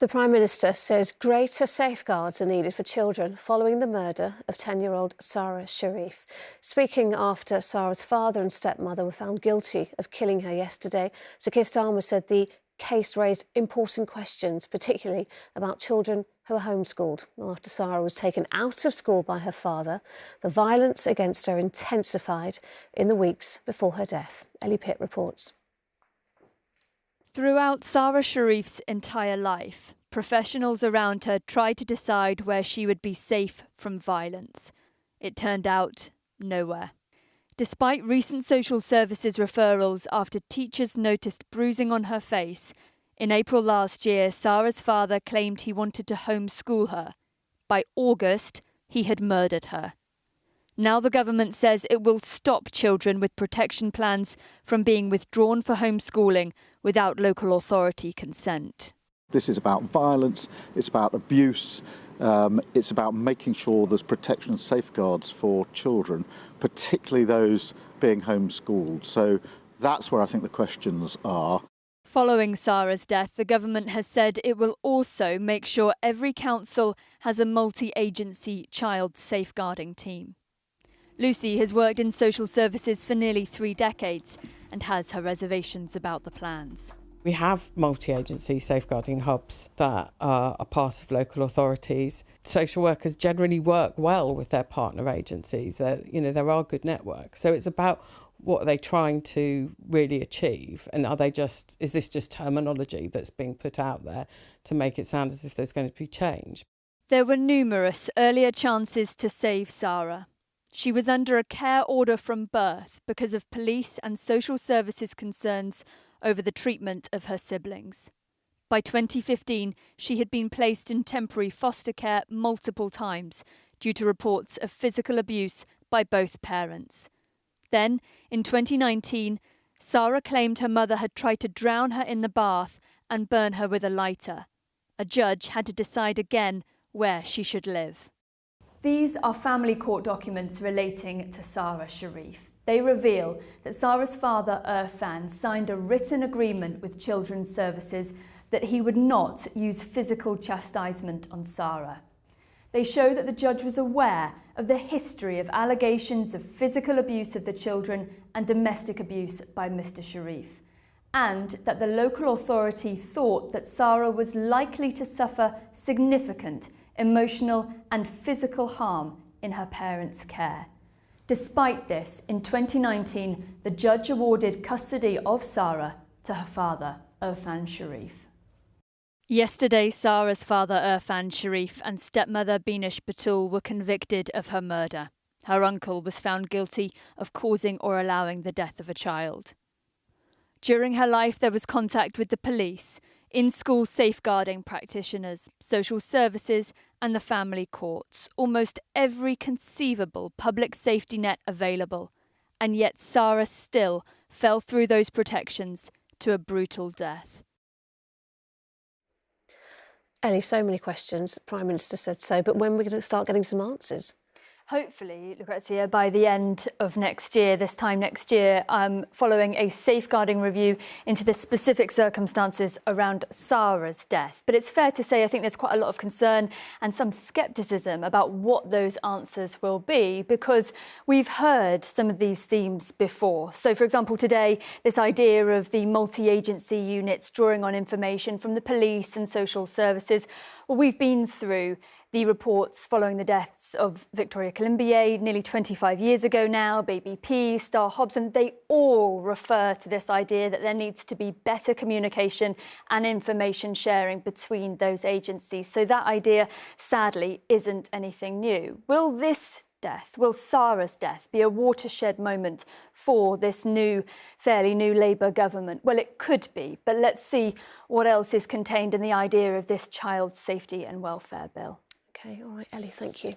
The Prime Minister says greater safeguards are needed for children following the murder of 10-year-old Sara Sharif. Speaking after Sara's father and stepmother were found guilty of killing her yesterday, Sir Keir Starmer said the case raised important questions, particularly about children who are homeschooled. After Sara was taken out of school by her father, the violence against her intensified in the weeks before her death. Ellie Pitt reports. Throughout Sara Sharif's entire life, professionals around her tried to decide where she would be safe from violence. It turned out nowhere. Despite recent social services referrals after teachers noticed bruising on her face, in April last year, Sara's father claimed he wanted to homeschool her. By August, he had murdered her. Now the government says it will stop children with protection plans from being withdrawn for homeschooling without local authority consent. This is about violence, it's about abuse, it's about making sure there's protection and safeguards for children, particularly those being homeschooled. So that's where I think the questions are. Following Sara's death, the government has said it will also make sure every council has a multi-agency child safeguarding team. Lucy has worked in social services for nearly 3 decades and has her reservations about the plans. We have multi-agency safeguarding hubs that are a part of local authorities. Social workers generally work well with their partner agencies. There are good networks. So it's about what are they trying to really achieve, and is this just terminology that's being put out there to make it sound as if there's going to be change? There were numerous earlier chances to save Sara. She was under a care order from birth because of police and social services concerns over the treatment of her siblings. By 2015, she had been placed in temporary foster care multiple times due to reports of physical abuse by both parents. Then, in 2019, Sara claimed her mother had tried to drown her in the bath and burn her with a lighter. A judge had to decide again where she should live. These are family court documents relating to Sara Sharif. They reveal that Sara's father, Irfan, signed a written agreement with Children's Services that he would not use physical chastisement on Sara. They show that the judge was aware of the history of allegations of physical abuse of the children and domestic abuse by Mr. Sharif, and that the local authority thought that Sara was likely to suffer significant emotional and physical harm in her parents' care. Despite this, in 2019, the judge awarded custody of Sara to her father, Irfan Sharif. Yesterday, Sara's father, Irfan Sharif, and stepmother, Binish Batul, were convicted of her murder. Her uncle was found guilty of causing or allowing the death of a child. During her life, there was contact with the police, in-school safeguarding practitioners, social services and the family courts, almost every conceivable public safety net available. And yet Sara still fell through those protections to a brutal death. Ellie, so many questions. The Prime Minister said so, but when are we going to start getting some answers? Hopefully, Lucrezia, by the end of next year, this time next year, following a safeguarding review into the specific circumstances around Sara's death. But it's fair to say I think there's quite a lot of concern and some scepticism about what those answers will be, because we've heard some of these themes before. So, for example, today, this idea of the multi-agency units drawing on information from the police and social services. Well, we've been through the reports following the deaths of Victoria Colombier nearly 25 years ago now, Baby P, Star Hobson. They all refer to this idea that there needs to be better communication and information sharing between those agencies. So that idea, sadly, isn't anything new. Will Sara's death be a watershed moment for this fairly new Labour government? Well, it could be, but let's see what else is contained in the idea of this child safety and welfare bill. OK, all right, Ellie, thank you.